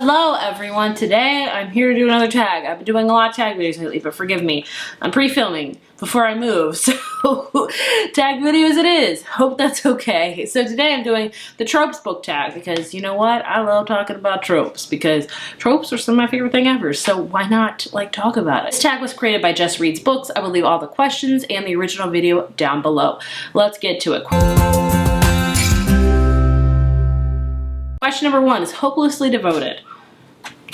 Hello everyone, today I'm here to do another tag. I've been doing a lot of tag videos lately, but forgive me. I'm pre-filming before I move, so tag videos it is. Hope that's okay. So today I'm doing the Tropes Book Tag because you know what? I love talking about tropes because tropes are some of my favorite thing ever, so why not talk about it? This tag was created by Just Reads Books. I will leave all the questions and the original video down below. Let's get to it. Question number 1 is hopelessly devoted.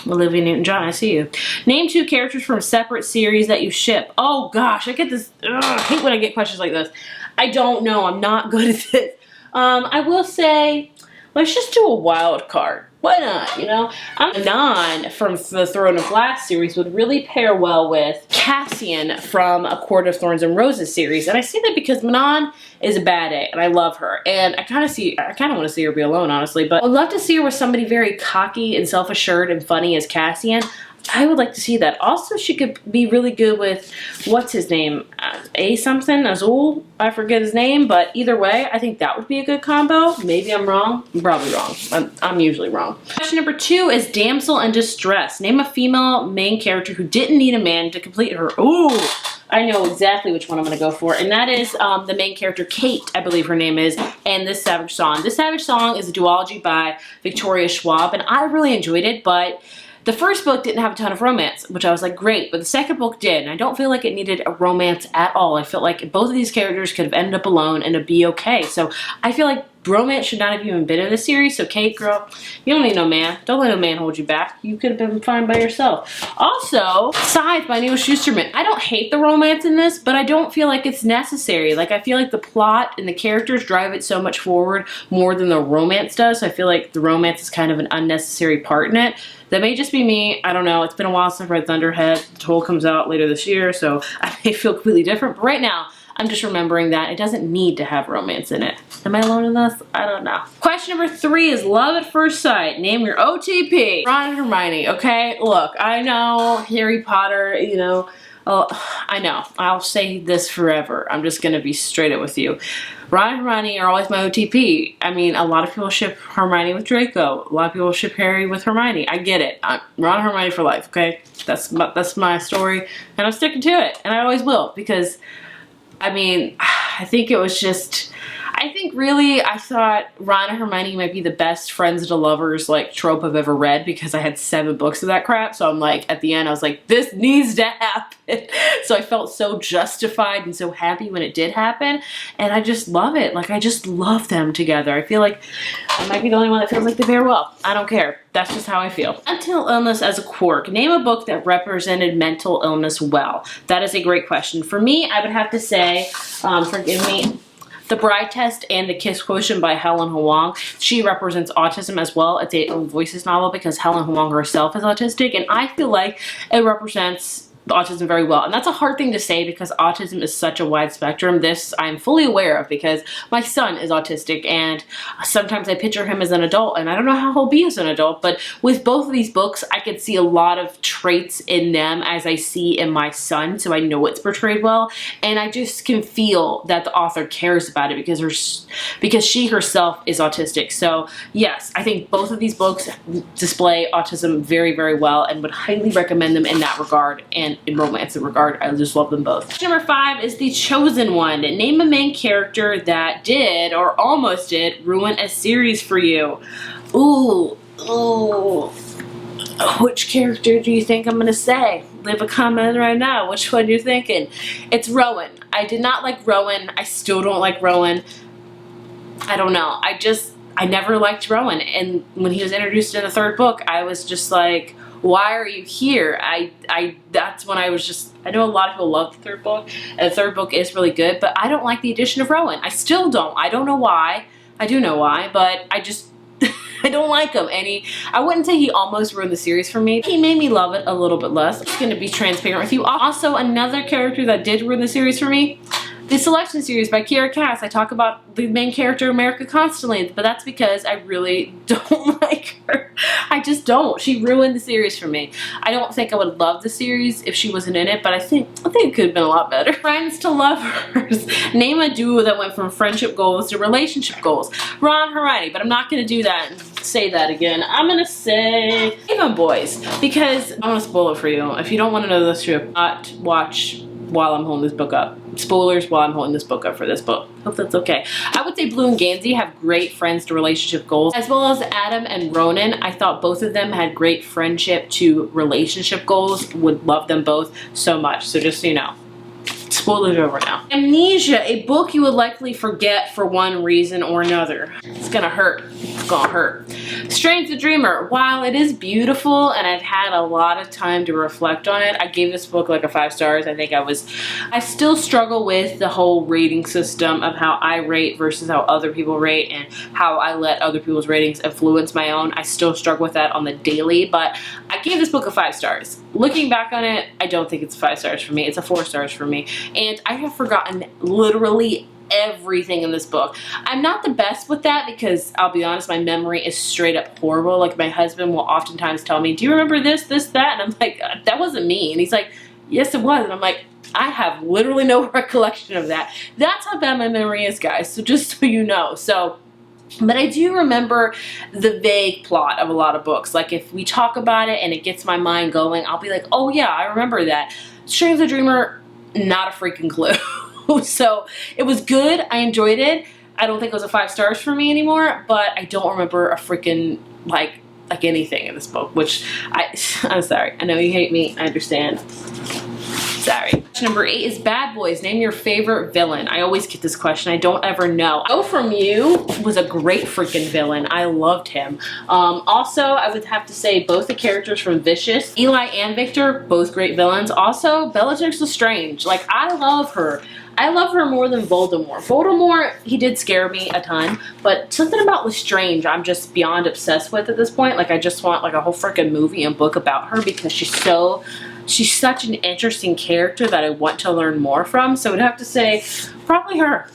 Olivia Newton-John, I see you. Name 2 characters from a separate series that you ship. Oh gosh, I get this. I hate when I get questions like this. I don't know. I'm not good at this. I will say, let's just do a wild card. Why not, you know? Manon from the Throne of Glass series would really pair well with Cassian from A Court of Thorns and Roses series. And I say that because Manon is a bad egg, and I love her. And I kind of want to see her be alone, honestly. But I'd love to see her with somebody very cocky and self-assured and funny as Cassian. I would like to see that. Also, she could be really good with, what's his name? Azul? I forget his name, but either way, I think that would be a good combo. Maybe I'm wrong. I'm probably wrong. I'm usually wrong. Question number 2 is Damsel in Distress. Name a female main character who didn't need a man to complete her. Ooh, I know exactly which one I'm going to go for, and that is the main character, Kate, I believe her name is, and This Savage Song. This Savage Song is a duology by Victoria Schwab, and I really enjoyed it, but the first book didn't have a ton of romance, which I was like, great, but the second book did, and I don't feel like it needed a romance at all. I felt like both of these characters could have ended up alone and it'd be okay. So I feel like romance should not have even been in this series. So Kate, girl, you don't need no man. Don't let no man hold you back. You could have been fine by yourself. Also, Scythe by Neil Shusterman. I don't hate the romance in this, but I don't feel like it's necessary. Like, I feel like the plot and the characters drive it so much forward more than the romance does. So I feel like the romance is kind of an unnecessary part in it. That may just be me. I don't know. It's been a while since I've read Thunderhead. The Toll comes out later this year, so I may feel completely different. But right now, I'm just remembering that it doesn't need to have romance in it. Am I alone in this? I don't know. Question number 3 is love at first sight. Name your OTP. Ron and Hermione, okay? Look, I know Harry Potter, you know. Oh, I know. I'll say this forever. I'm just going to be straight up with you. Ron and Hermione are always my OTP. I mean, a lot of people ship Hermione with Draco. A lot of people ship Harry with Hermione. I get it. Ron and Hermione for life, okay? That's my story, and I'm sticking to it, and I always will, because I mean, I think it was just, I thought Ron and Hermione might be the best friends to lovers like trope I've ever read, because I had 7 books of that crap. So I'm like, at the end I was like, this needs to happen. So I felt so justified and so happy when it did happen, and I just love it. Like, I just love them together. I feel like I might be the only one that feels like they pair well. I don't care. That's just how I feel. Until Illness as a Quirk. Name a book that represented mental illness well. That is a great question. For me, I would have to say, forgive me, The Bride Test and The Kiss Quotient by Helen Hoang. She represents autism as well. It's a voices novel because Helen Hoang herself is autistic, and I feel like it represents autism very well. And that's a hard thing to say because autism is such a wide spectrum. This I'm fully aware of because my son is autistic, and sometimes I picture him as an adult, and I don't know how he'll be as an adult, but with both of these books I could see a lot of traits in them as I see in my son, so I know it's portrayed well, and I just can feel that the author cares about it because she herself is autistic. So yes, I think both of these books display autism very, very well, and would highly recommend them in that regard and in romance regard. I just love them both. Question number 5 is The Chosen One. Name a main character that did, or almost did, ruin a series for you. Ooh. Which character do you think I'm gonna say? Leave a comment right now. Which one are you thinking? It's Rowan. I did not like Rowan. I still don't like Rowan. I don't know. I never liked Rowan, and when he was introduced in the 3rd book, I was just like, why are you here? That's when I was just, I know a lot of people love the 3rd book, and the 3rd book is really good, but I don't like the addition of Rowan. I still don't. I don't know why. I do know why, but I just, I don't like him. And I wouldn't say he almost ruined the series for me. He made me love it a little bit less. I'm just gonna be transparent with you. Also, another character that did ruin the series for me, The Selection series by Kiera Cass. I talk about the main character, America, constantly, but that's because I really don't like her. I just don't. She ruined the series for me. I don't think I would love the series if she wasn't in it, but I think it could have been a lot better. Friends to lovers. Name a duo that went from friendship goals to relationship goals. Ron, Hermione, but I'm not gonna do that and say that again. I'm gonna say Avon Boys, because I'm gonna spoil it for you. If you don't want to know the strip, not watch while I'm holding this book up. Spoilers while I'm holding this book up for this book. Hope that's okay. I would say Blue and Gansey have great friends to relationship goals, as well as Adam and Ronan. I thought both of them had great friendship to relationship goals. Would love them both so much. So just so you know. Spoilers over now. Amnesia, a book you would likely forget for one reason or another. It's gonna hurt. It's gonna hurt. Strange the Dreamer, while it is beautiful and I've had a lot of time to reflect on it, I gave this book like a 5 stars. I still struggle with the whole rating system of how I rate versus how other people rate and how I let other people's ratings influence my own. I still struggle with that on the daily, but I gave this book a 5 stars. Looking back on it, I don't think it's 5 stars for me. It's a 4 stars for me. And I have forgotten literally everything in this book. I'm not the best with that because I'll be honest, my memory is straight up horrible. Like my husband will oftentimes tell me, do you remember this, that? And I'm like, that wasn't me. And he's like, yes, it was. And I'm like, I have literally no recollection of that. That's how bad my memory is, guys. So just so you know. But I do remember the vague plot of a lot of books. Like if we talk about it and it gets my mind going, I'll be like, oh yeah, I remember that. Strange the Dreamer, not a freaking clue. So it was good. I enjoyed it. I don't think it was a 5 stars for me anymore, but I don't remember a freaking like anything in this book, which I'm sorry. I know you hate me. I understand. Sorry. Question number 8 is Bad Boys. Name your favorite villain. I always get this question. I don't ever know. Go From You was a great freaking villain. I loved him. Also, I would have to say both the characters from Vicious, Eli and Victor, both great villains. Also, Bellatrix Lestrange. Like, I love her. I love her more than Voldemort. Voldemort, he did scare me a ton, but something about Lestrange I'm just beyond obsessed with at this point. Like, I just want like a whole freaking movie and book about her because she's such an interesting character that I want to learn more from. So I'd have to say probably her.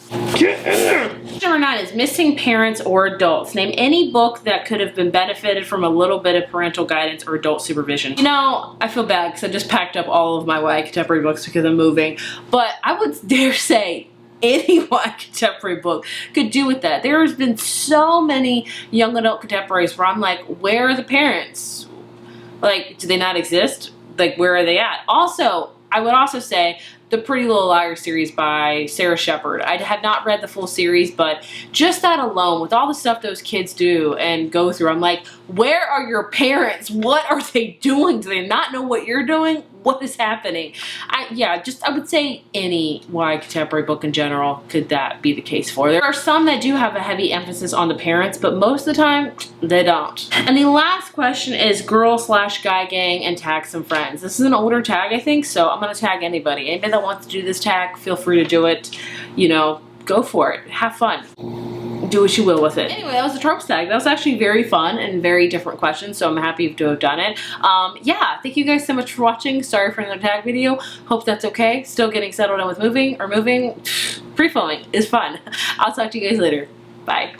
Number 9 is Missing Parents or Adults. Name any book that could have been benefited from a little bit of parental guidance or adult supervision. You know, I feel bad because I just packed up all of my YA contemporary books because I'm moving, but I would dare say any YA contemporary book could do with that. There has been so many young adult contemporaries where I'm like, where are the parents? Like, do they not exist? Like, where are they at? Also, I would also say the Pretty Little Liars series by Sarah Shepard. I have not read the full series, but just that alone, with all the stuff those kids do and go through, I'm like, where are your parents? What are they doing? Do they not know what you're doing? What is happening? I would say any YA contemporary book in general could that be the case for. There are some that do have a heavy emphasis on the parents, but most of the time, they don't. And the last question is girl/guy gang and tag some friends. This is an older tag, I think, so I'm gonna tag anybody. Anybody that wants to do this tag, feel free to do it. You know, go for it. Have fun. Do what you will with it. Anyway, that was the Tropes tag. That was actually very fun and very different questions, so I'm happy to have done it. Yeah, thank you guys so much for watching. Sorry for another tag video. Hope that's okay. Still getting settled in with moving. Pre-filming is fun. I'll talk to you guys later. Bye.